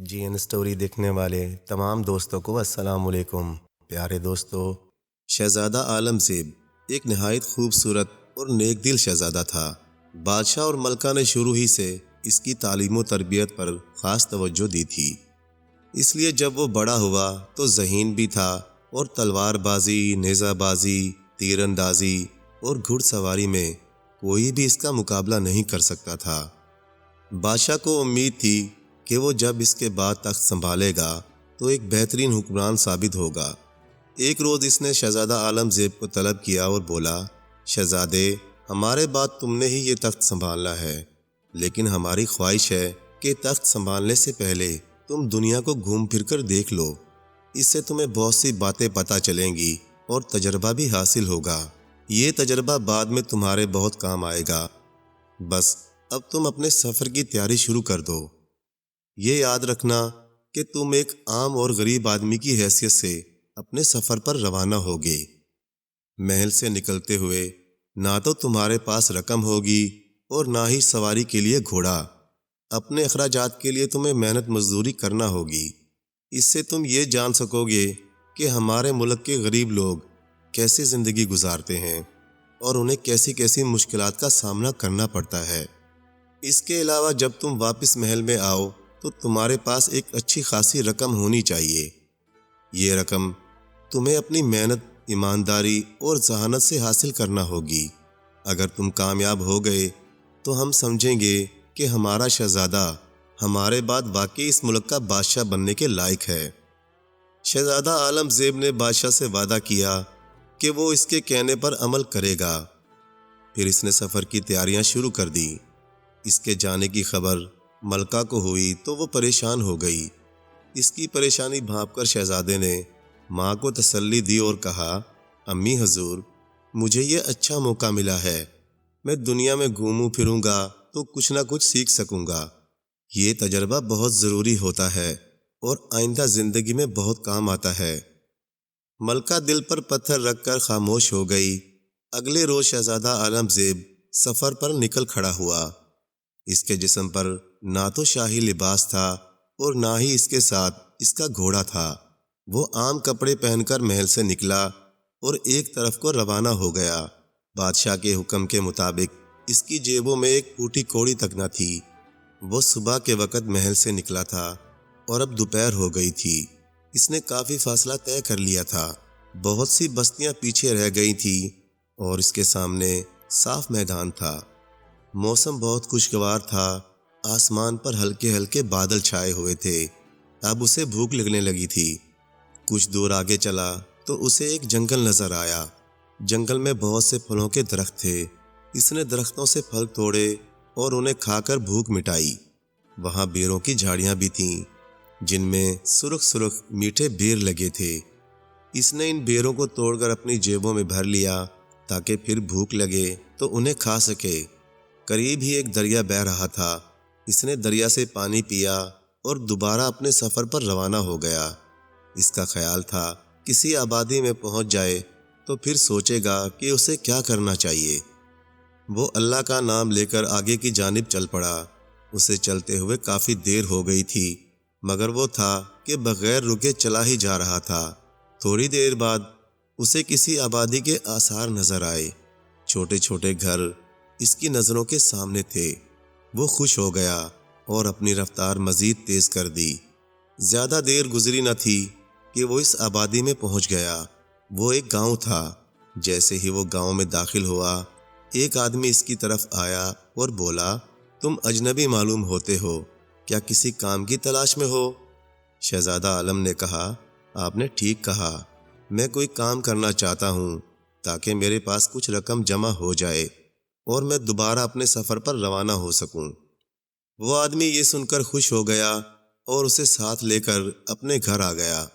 جی N story دیکھنے والے تمام دوستوں کو السلام علیکم۔ پیارے دوستو، شہزادہ عالم زیب ایک نہایت خوبصورت اور نیک دل شہزادہ تھا۔ بادشاہ اور ملکہ نے شروع ہی سے اس کی تعلیم و تربیت پر خاص توجہ دی تھی، اس لیے جب وہ بڑا ہوا تو ذہین بھی تھا اور تلوار بازی، نیزہ بازی، تیر اندازی اور گھڑ سواری میں کوئی بھی اس کا مقابلہ نہیں کر سکتا تھا۔ بادشاہ کو امید تھی کہ وہ جب اس کے بعد تخت سنبھالے گا تو ایک بہترین حکمران ثابت ہوگا۔ ایک روز اس نے شہزادہ عالم زیب کو طلب کیا اور بولا، شہزادے، ہمارے بعد تم نے ہی یہ تخت سنبھالنا ہے، لیکن ہماری خواہش ہے کہ تخت سنبھالنے سے پہلے تم دنیا کو گھوم پھر کر دیکھ لو، اس سے تمہیں بہت سی باتیں پتہ چلیں گی اور تجربہ بھی حاصل ہوگا۔ یہ تجربہ بعد میں تمہارے بہت کام آئے گا۔ بس اب تم اپنے سفر کی تیاری شروع کر دو۔ یہ یاد رکھنا کہ تم ایک عام اور غریب آدمی کی حیثیت سے اپنے سفر پر روانہ ہوگے۔ محل سے نکلتے ہوئے نہ تو تمہارے پاس رقم ہوگی اور نہ ہی سواری کے لیے گھوڑا۔ اپنے اخراجات کے لیے تمہیں محنت مزدوری کرنا ہوگی۔ اس سے تم یہ جان سکو گے کہ ہمارے ملک کے غریب لوگ کیسے زندگی گزارتے ہیں اور انہیں کیسی کیسی مشکلات کا سامنا کرنا پڑتا ہے۔ اس کے علاوہ جب تم واپس محل میں آؤ تو تمہارے پاس ایک اچھی خاصی رقم ہونی چاہیے۔ یہ رقم تمہیں اپنی محنت، ایمانداری اور ذہانت سے حاصل کرنا ہوگی۔ اگر تم کامیاب ہو گئے تو ہم سمجھیں گے کہ ہمارا شہزادہ ہمارے بعد واقعی اس ملک کا بادشاہ بننے کے لائق ہے۔ شہزادہ عالم زیب نے بادشاہ سے وعدہ کیا کہ وہ اس کے کہنے پر عمل کرے گا۔ پھر اس نے سفر کی تیاریاں شروع کر دی۔ اس کے جانے کی خبر ملکہ کو ہوئی تو وہ پریشان ہو گئی۔ اس کی پریشانی بھانپ کر شہزادے نے ماں کو تسلی دی اور کہا، امی حضور، مجھے یہ اچھا موقع ملا ہے، میں دنیا میں گھوموں پھروں گا تو کچھ نہ کچھ سیکھ سکوں گا۔ یہ تجربہ بہت ضروری ہوتا ہے اور آئندہ زندگی میں بہت کام آتا ہے۔ ملکہ دل پر پتھر رکھ کر خاموش ہو گئی۔ اگلے روز شہزادہ عالم زیب سفر پر نکل کھڑا ہوا۔ اس کے جسم پر نہ تو شاہی لباس تھا اور نہ ہی اس کے ساتھ اس کا گھوڑا تھا۔ وہ عام کپڑے پہن کر محل سے نکلا اور ایک طرف کو روانہ ہو گیا۔ بادشاہ کے حکم کے مطابق اس کی جیبوں میں ایک پھوٹی کوڑی تک نہ تھی۔ وہ صبح کے وقت محل سے نکلا تھا اور اب دوپہر ہو گئی تھی۔ اس نے کافی فاصلہ طے کر لیا تھا۔ بہت سی بستیاں پیچھے رہ گئی تھیں اور اس کے سامنے صاف میدان تھا۔ موسم بہت خوشگوار تھا۔ آسمان پر ہلکے ہلکے بادل چھائے ہوئے تھے۔ اب اسے بھوک لگنے لگی تھی۔ کچھ دور آگے چلا تو اسے ایک جنگل نظر آیا۔ جنگل میں بہت سے پھلوں کے درخت تھے۔ اس نے درختوں سے پھل توڑے اور انہیں کھا کر بھوک مٹائی۔ وہاں بیروں کی جھاڑیاں بھی تھیں جن میں سرخ سرخ میٹھے بیر لگے تھے۔ اس نے ان بیروں کو توڑ کر اپنی جیبوں میں بھر لیا تاکہ پھر بھوک لگے تو انہیں کھا سکے۔ قریب ہی ایک دریا بہہ رہا تھا۔ اس نے دریا سے پانی پیا اور دوبارہ اپنے سفر پر روانہ ہو گیا۔ اس کا خیال تھا کسی آبادی میں پہنچ جائے تو پھر سوچے گا کہ اسے کیا کرنا چاہیے۔ وہ اللہ کا نام لے کر آگے کی جانب چل پڑا۔ اسے چلتے ہوئے کافی دیر ہو گئی تھی، مگر وہ تھا کہ بغیر رکے چلا ہی جا رہا تھا۔ تھوڑی دیر بعد اسے کسی آبادی کے آثار نظر آئے۔ چھوٹے چھوٹے گھر اس کی نظروں کے سامنے تھے۔ وہ خوش ہو گیا اور اپنی رفتار مزید تیز کر دی۔ زیادہ دیر گزری نہ تھی کہ وہ اس آبادی میں پہنچ گیا۔ وہ ایک گاؤں تھا۔ جیسے ہی وہ گاؤں میں داخل ہوا، ایک آدمی اس کی طرف آیا اور بولا، تم اجنبی معلوم ہوتے ہو، کیا کسی کام کی تلاش میں ہو؟ شہزادہ عالم نے کہا، آپ نے ٹھیک کہا، میں کوئی کام کرنا چاہتا ہوں تاکہ میرے پاس کچھ رقم جمع ہو جائے اور میں دوبارہ اپنے سفر پر روانہ ہو سکوں۔ وہ آدمی یہ سن کر خوش ہو گیا اور اسے ساتھ لے کر اپنے گھر آ گیا۔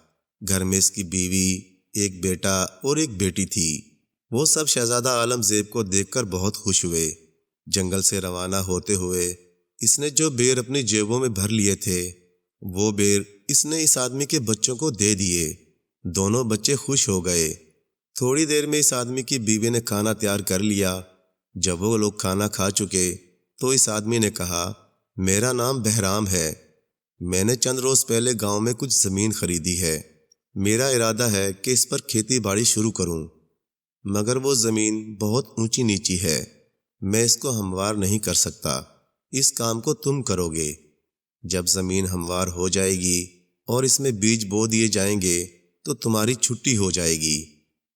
گھر میں اس کی بیوی، ایک بیٹا اور ایک بیٹی تھی۔ وہ سب شہزادہ عالم زیب کو دیکھ کر بہت خوش ہوئے۔ جنگل سے روانہ ہوتے ہوئے اس نے جو بیر اپنی جیبوں میں بھر لیے تھے، وہ بیر اس نے اس آدمی کے بچوں کو دے دیے۔ دونوں بچے خوش ہو گئے۔ تھوڑی دیر میں اس آدمی کی بیوی نے کھانا تیار کر لیا۔ جب وہ لوگ کھانا کھا چکے تو اس آدمی نے کہا، میرا نام بہرام ہے، میں نے چند روز پہلے گاؤں میں کچھ زمین خریدی ہے۔ میرا ارادہ ہے کہ اس پر کھیتی باڑی شروع کروں، مگر وہ زمین بہت اونچی نیچی ہے، میں اس کو ہموار نہیں کر سکتا۔ اس کام کو تم کرو گے۔ جب زمین ہموار ہو جائے گی اور اس میں بیج بو دیے جائیں گے تو تمہاری چھٹی ہو جائے گی۔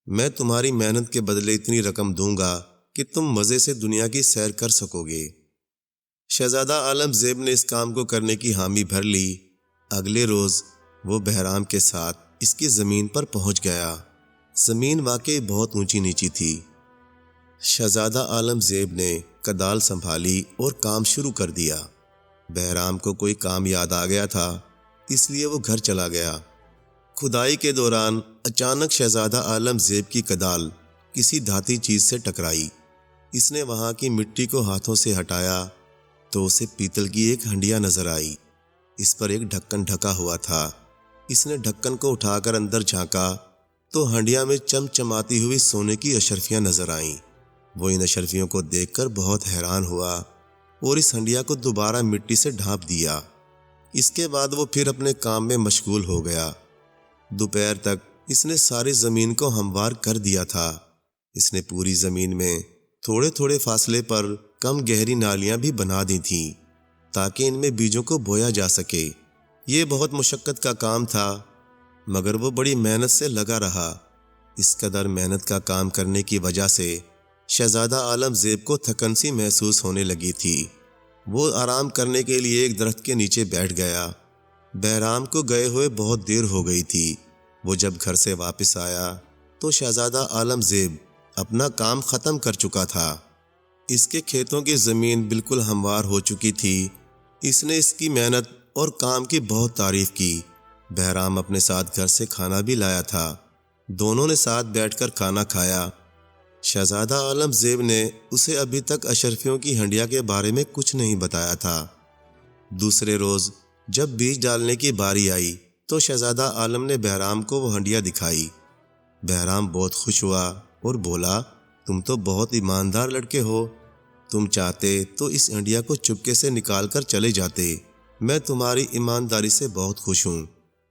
میں تمہاری محنت کے بدلے اتنی رقم دوں گا کہ تم مزے سے دنیا کی سیر کر سکو گے۔ شہزادہ عالم زیب نے اس کام کو کرنے کی حامی بھر لی۔ اگلے روز وہ بہرام کے ساتھ اس کی زمین پر پہنچ گیا۔ زمین واقعی بہت اونچی نیچی تھی۔ شہزادہ عالم زیب نے کدال سنبھالی اور کام شروع کر دیا۔ بہرام کو کوئی کام یاد آ گیا تھا، اس لیے وہ گھر چلا گیا۔ کھدائی کے دوران اچانک شہزادہ عالم زیب کی کدال کسی دھاتی چیز سے ٹکرائی۔ اس نے وہاں کی مٹی کو ہاتھوں سے ہٹایا تو اسے پیتل کی ایک ہنڈیا نظر آئی۔ اس پر ایک ڈھکن ڈھکا ہوا تھا۔ اس نے ڈھکن کو اٹھا کر اندر جھانکا تو ہنڈیا میں چمچماتی ہوئی سونے کی اشرفیاں نظر آئیں۔ وہ ان اشرفیوں کو دیکھ کر بہت حیران ہوا اور اس ہنڈیا کو دوبارہ مٹی سے ڈھانپ دیا۔ اس کے بعد وہ پھر اپنے کام میں مشغول ہو گیا۔ دوپہر تک اس نے ساری زمین کو ہموار کر دیا تھا۔ اس نے پوری زمین میں تھوڑے تھوڑے فاصلے پر کم گہری نالیاں بھی بنا دی تھیں تاکہ ان میں بیجوں کو بویا جا سکے۔ یہ بہت مشقت کا کام تھا، مگر وہ بڑی محنت سے لگا رہا۔ اس قدر محنت کا کام کرنے کی وجہ سے شہزادہ عالم زیب کو تھکن سی محسوس ہونے لگی تھی۔ وہ آرام کرنے کے لیے ایک درخت کے نیچے بیٹھ گیا۔ بہرام کو گئے ہوئے بہت دیر ہو گئی تھی۔ وہ جب گھر سے واپس آیا تو شہزادہ عالم زیب اپنا کام ختم کر چکا تھا۔ اس کے کھیتوں کی زمین بالکل ہموار ہو چکی تھی۔ اس نے اس کی محنت اور کام کی بہت تعریف کی۔ بہرام اپنے ساتھ گھر سے کھانا بھی لایا تھا۔ دونوں نے ساتھ بیٹھ کر کھانا کھایا۔ شہزادہ عالم زیب نے اسے ابھی تک اشرفیوں کی ہنڈیا کے بارے میں کچھ نہیں بتایا تھا۔ دوسرے روز جب بیج ڈالنے کی باری آئی تو شہزادہ عالم نے بہرام کو وہ ہنڈیا دکھائی۔ بہرام بہت خوش ہوا اور بولا، تم تو بہت ایماندار لڑکے ہو۔ تم چاہتے تو اس ہنڈیا کو چپکے سے نکال کر چلے جاتے۔ میں تمہاری ایمانداری سے بہت خوش ہوں۔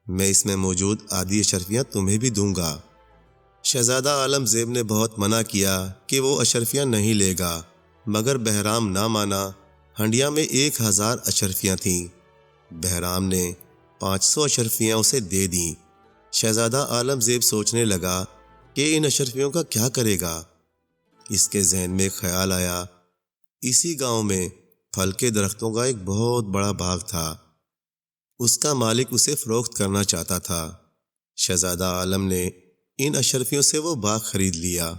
میں اس میں موجود آدھی اشرفیاں تمہیں بھی دوں گا۔ شہزادہ عالم زیب نے بہت منع کیا کہ وہ اشرفیاں نہیں لے گا، مگر بہرام نہ مانا۔ ہنڈیا میں 1000 اشرفیاں تھیں۔ بہرام نے 500 اشرفیاں اسے دے دیں۔ شہزادہ عالم زیب سوچنے لگا کہ ان اشرفیوں کا کیا کرے گا۔ اس کے ذہن میں خیال آیا، اسی گاؤں میں پھل کے درختوں کا ایک بہت بڑا باغ تھا۔ اس کا مالک اسے فروخت کرنا چاہتا تھا۔ شہزادہ عالم نے ان اشرفیوں سے وہ باغ خرید لیا۔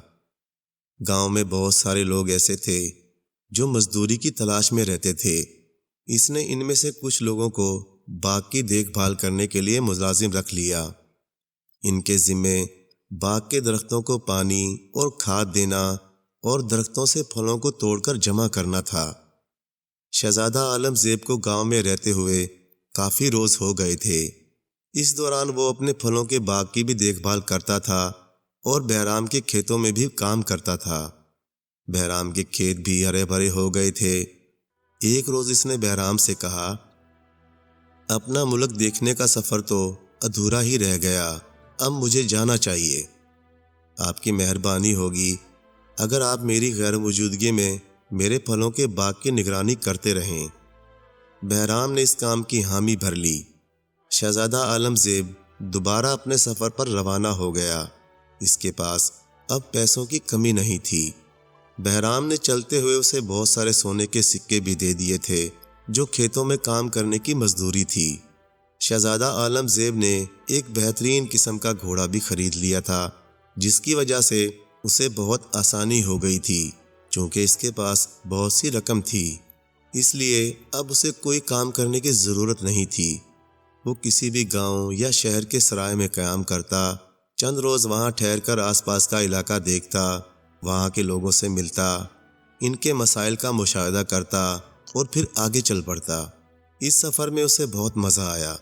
گاؤں میں بہت سارے لوگ ایسے تھے جو مزدوری کی تلاش میں رہتے تھے۔ اس نے ان میں سے کچھ لوگوں کو باغ کی دیکھ بھال کرنے کے لیے ملازم رکھ لیا۔ ان کے ذمے باغ کے درختوں کو پانی اور کھاد دینا اور درختوں سے پھلوں کو توڑ کر جمع کرنا تھا۔ شہزادہ عالم زیب کو گاؤں میں رہتے ہوئے کافی روز ہو گئے تھے۔ اس دوران وہ اپنے پھلوں کے باغ کی بھی دیکھ بھال کرتا تھا اور بہرام کے کھیتوں میں بھی کام کرتا تھا۔ بہرام کے کھیت بھی ہرے بھرے ہو گئے تھے۔ ایک روز اس نے بہرام سے کہا، اپنا ملک دیکھنے کا سفر تو ادھورا ہی رہ گیا، اب مجھے جانا چاہیے۔ آپ کی مہربانی ہوگی اگر آپ میری غیر موجودگی میں میرے پھلوں کے باغ کی نگرانی کرتے رہیں۔ بہرام نے اس کام کی حامی بھر لی۔ شہزادہ عالم زیب دوبارہ اپنے سفر پر روانہ ہو گیا۔ اس کے پاس اب پیسوں کی کمی نہیں تھی۔ بہرام نے چلتے ہوئے اسے بہت سارے سونے کے سکے بھی دے دیے تھے جو کھیتوں میں کام کرنے کی مزدوری تھی۔ شہزادہ عالم زیب نے ایک بہترین قسم کا گھوڑا بھی خرید لیا تھا، جس کی وجہ سے اسے بہت آسانی ہو گئی تھی۔ چونکہ اس کے پاس بہت سی رقم تھی، اس لیے اب اسے کوئی کام کرنے کی ضرورت نہیں تھی۔ وہ کسی بھی گاؤں یا شہر کے سرائے میں قیام کرتا، چند روز وہاں ٹھہر کر آس پاس کا علاقہ دیکھتا، وہاں کے لوگوں سے ملتا، ان کے مسائل کا مشاہدہ کرتا اور پھر آگے چل پڑتا۔ اس سفر میں اسے بہت مزہ آیا۔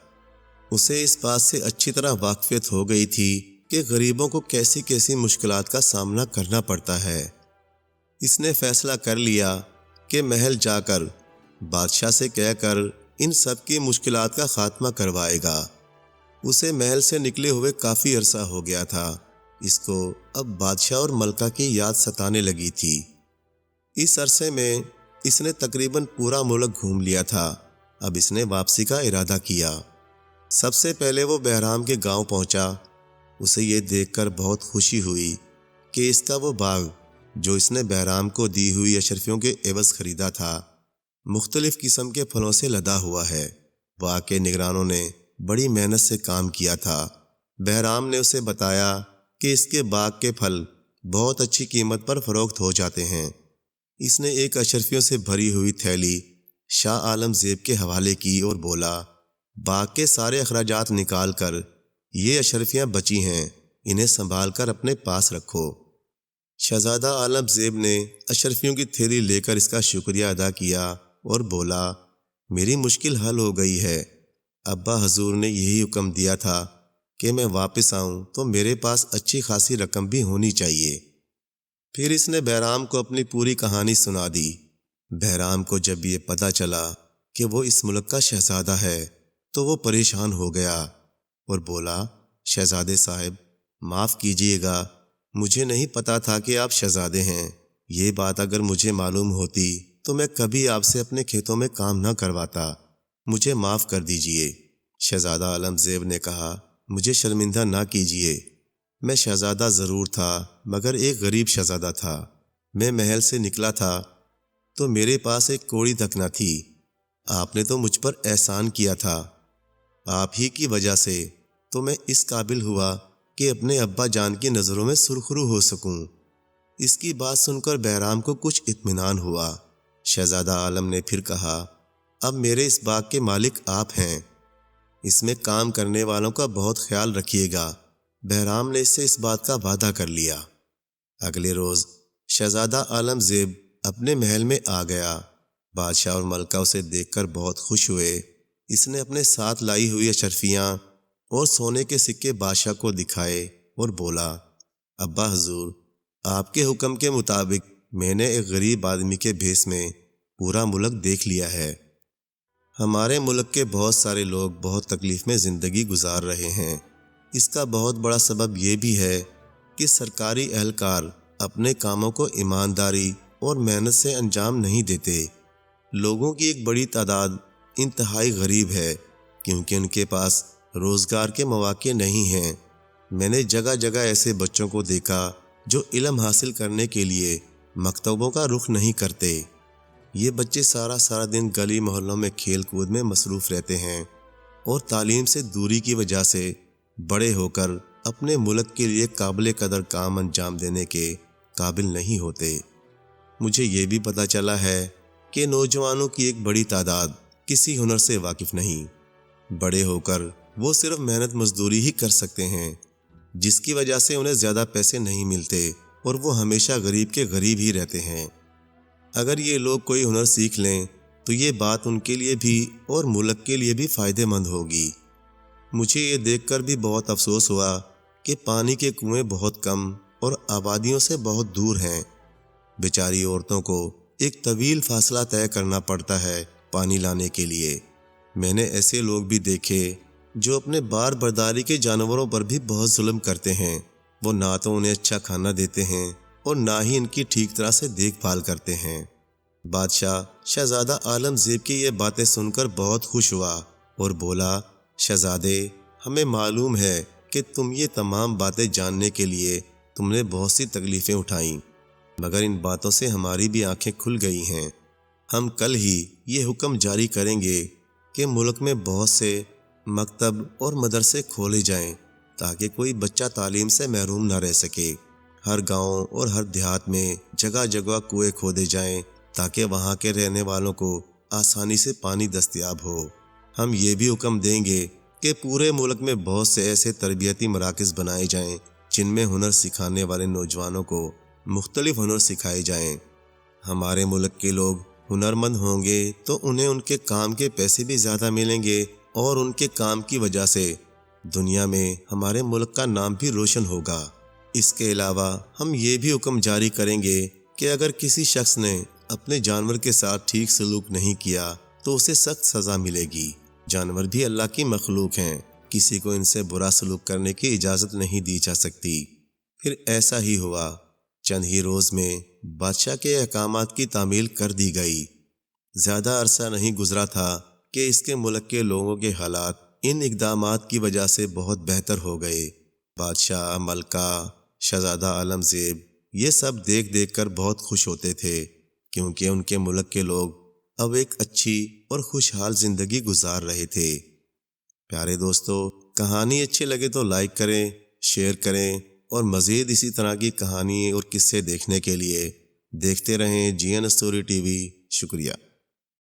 اسے اس بات سے اچھی طرح واقفیت ہو گئی تھی کہ غریبوں کو کیسی کیسی مشکلات کا سامنا کرنا پڑتا ہے۔ اس نے فیصلہ کر لیا کہ محل جا کر بادشاہ سے کہہ کر ان سب کی مشکلات کا خاتمہ کروائے گا۔ اسے محل سے نکلے ہوئے کافی عرصہ ہو گیا تھا۔ اس کو اب بادشاہ اور ملکہ کی یاد ستانے لگی تھی۔ اس عرصے میں اس نے تقریباً پورا ملک گھوم لیا تھا۔ اب اس نے واپسی کا ارادہ کیا۔ سب سے پہلے وہ بہرام کے گاؤں پہنچا۔ اسے یہ دیکھ کر بہت خوشی ہوئی کہ اس کا وہ باغ جو اس نے بہرام کو دی ہوئی اشرفیوں کے عوض خریدا تھا، مختلف قسم کے پھلوں سے لدا ہوا ہے۔ باغ کے نگرانوں نے بڑی محنت سے کام کیا تھا۔ بہرام نے اسے بتایا کہ اس کے باغ کے پھل بہت اچھی قیمت پر فروخت ہو جاتے ہیں۔ اس نے ایک اشرفیوں سے بھری ہوئی تھیلی شاہ عالم زیب کے حوالے کی اور بولا، باغ کے سارے اخراجات نکال کر یہ اشرفیاں بچی ہیں، انہیں سنبھال کر اپنے پاس رکھو۔ شہزادہ عالم زیب نے اشرفیوں کی تھیلی لے کر اس کا شکریہ ادا کیا اور بولا، میری مشکل حل ہو گئی ہے۔ ابا حضور نے یہی حکم دیا تھا کہ میں واپس آؤں تو میرے پاس اچھی خاصی رقم بھی ہونی چاہیے۔ پھر اس نے بہرام کو اپنی پوری کہانی سنا دی۔ بہرام کو جب یہ پتہ چلا کہ وہ اس ملک کا شہزادہ ہے تو وہ پریشان ہو گیا اور بولا، شہزادے صاحب معاف کیجیے گا، مجھے نہیں پتا تھا کہ آپ شہزادے ہیں۔ یہ بات اگر مجھے معلوم ہوتی تو میں کبھی آپ سے اپنے کھیتوں میں کام نہ کرواتا، مجھے معاف کر دیجئے۔ شہزادہ عالم زیب نے کہا، مجھے شرمندہ نہ کیجئے، میں شہزادہ ضرور تھا مگر ایک غریب شہزادہ تھا۔ میں محل سے نکلا تھا تو میرے پاس ایک کوڑی تک نہ تھی۔ آپ نے تو مجھ پر احسان کیا تھا، آپ ہی کی وجہ سے تو میں اس قابل ہوا کہ اپنے ابا جان کی نظروں میں سرخرو ہو سکوں۔ اس کی بات سن کر بہرام کو کچھ اطمینان ہوا۔ شہزادہ عالم نے پھر کہا، اب میرے اس باغ کے مالک آپ ہیں، اس میں کام کرنے والوں کا بہت خیال رکھیے گا۔ بہرام نے اس سے اس بات کا وعدہ کر لیا۔ اگلے روز شہزادہ عالم زیب اپنے محل میں آ گیا۔ بادشاہ اور ملکہ اسے دیکھ کر بہت خوش ہوئے۔ اس نے اپنے ساتھ لائی ہوئی اشرفیاں اور سونے کے سکے بادشاہ کو دکھائے اور بولا، ابا حضور، آپ کے حکم کے مطابق میں نے ایک غریب آدمی کے بھیس میں پورا ملک دیکھ لیا ہے۔ ہمارے ملک کے بہت سارے لوگ بہت تکلیف میں زندگی گزار رہے ہیں۔ اس کا بہت بڑا سبب یہ بھی ہے کہ سرکاری اہلکار اپنے کاموں کو ایمانداری اور محنت سے انجام نہیں دیتے۔ لوگوں کی ایک بڑی تعداد انتہائی غریب ہے کیونکہ ان کے پاس روزگار کے مواقع نہیں ہیں۔ میں نے جگہ جگہ ایسے بچوں کو دیکھا جو علم حاصل کرنے کے لیے مکتبوں کا رخ نہیں کرتے۔ یہ بچے سارا دن گلی محلوں میں کھیل کود میں مصروف رہتے ہیں اور تعلیم سے دوری کی وجہ سے بڑے ہو کر اپنے ملک کے لیے قابل قدر کام انجام دینے کے قابل نہیں ہوتے۔ مجھے یہ بھی پتہ چلا ہے کہ نوجوانوں کی ایک بڑی تعداد کسی ہنر سے واقف نہیں۔ بڑے ہو کر وہ صرف محنت مزدوری ہی کر سکتے ہیں، جس کی وجہ سے انہیں زیادہ پیسے نہیں ملتے اور وہ ہمیشہ غریب کے غریب ہی رہتے ہیں۔ اگر یہ لوگ کوئی ہنر سیکھ لیں تو یہ بات ان کے لیے بھی اور ملک کے لیے بھی فائدہ مند ہوگی۔ مجھے یہ دیکھ کر بھی بہت افسوس ہوا کہ پانی کے کنویں بہت کم اور آبادیوں سے بہت دور ہیں۔ بیچاری عورتوں کو ایک طویل فاصلہ طے کرنا پڑتا ہے پانی لانے کے لیے۔ میں نے ایسے لوگ بھی دیکھے جو اپنے بار برداری کے جانوروں پر بھی بہت ظلم کرتے ہیں۔ وہ نہ تو انہیں اچھا کھانا دیتے ہیں اور نہ ہی ان کی ٹھیک طرح سے دیکھ بھال کرتے ہیں۔ بادشاہ شہزادہ عالم زیب کی یہ باتیں سن کر بہت خوش ہوا اور بولا، شہزادے، ہمیں معلوم ہے کہ تم یہ تمام باتیں جاننے کے لیے تم نے بہت سی تکلیفیں اٹھائیں، مگر ان باتوں سے ہماری بھی آنکھیں کھل گئی ہیں۔ ہم کل ہی یہ حکم جاری کریں گے کہ ملک میں بہت سے مکتب اور مدرسے کھولے جائیں تاکہ کوئی بچہ تعلیم سے محروم نہ رہ سکے۔ ہر گاؤں اور ہر دیہات میں جگہ جگہ کنویں کھودے جائیں تاکہ وہاں کے رہنے والوں کو آسانی سے پانی دستیاب ہو۔ ہم یہ بھی حکم دیں گے کہ پورے ملک میں بہت سے ایسے تربیتی مراکز بنائے جائیں جن میں ہنر سکھانے والے نوجوانوں کو مختلف ہنر سکھائے جائیں۔ ہمارے ملک کے لوگ ہنرمند ہوں گے تو انہیں ان کے کام کے پیسے بھی زیادہ ملیں گے اور ان کے کام کی وجہ سے دنیا میں ہمارے ملک کا نام بھی روشن ہوگا۔ اس کے علاوہ ہم یہ بھی حکم جاری کریں گے کہ اگر کسی شخص نے اپنے جانور کے ساتھ ٹھیک سلوک نہیں کیا تو اسے سخت سزا ملے گی۔ جانور بھی اللہ کی مخلوق ہیں، کسی کو ان سے برا سلوک کرنے کی اجازت نہیں دی جا سکتی۔ پھر ایسا ہی ہوا، چند ہی روز میں بادشاہ کے احکامات کی تعمیل کر دی گئی۔ زیادہ عرصہ نہیں گزرا تھا کہ اس کے ملک کے لوگوں کے حالات ان اقدامات کی وجہ سے بہت بہتر ہو گئے۔ بادشاہ، ملکہ، شہزادہ عالم زیب یہ سب دیکھ دیکھ کر بہت خوش ہوتے تھے، کیونکہ ان کے ملک کے لوگ اب ایک اچھی اور خوشحال زندگی گزار رہے تھے۔ پیارے دوستو، کہانی اچھی لگے تو لائک کریں، شیئر کریں، اور مزید اسی طرح کی کہانی اور قصے دیکھنے کے لیے دیکھتے رہیں جی این اسٹوری ٹی وی۔ شکریہ۔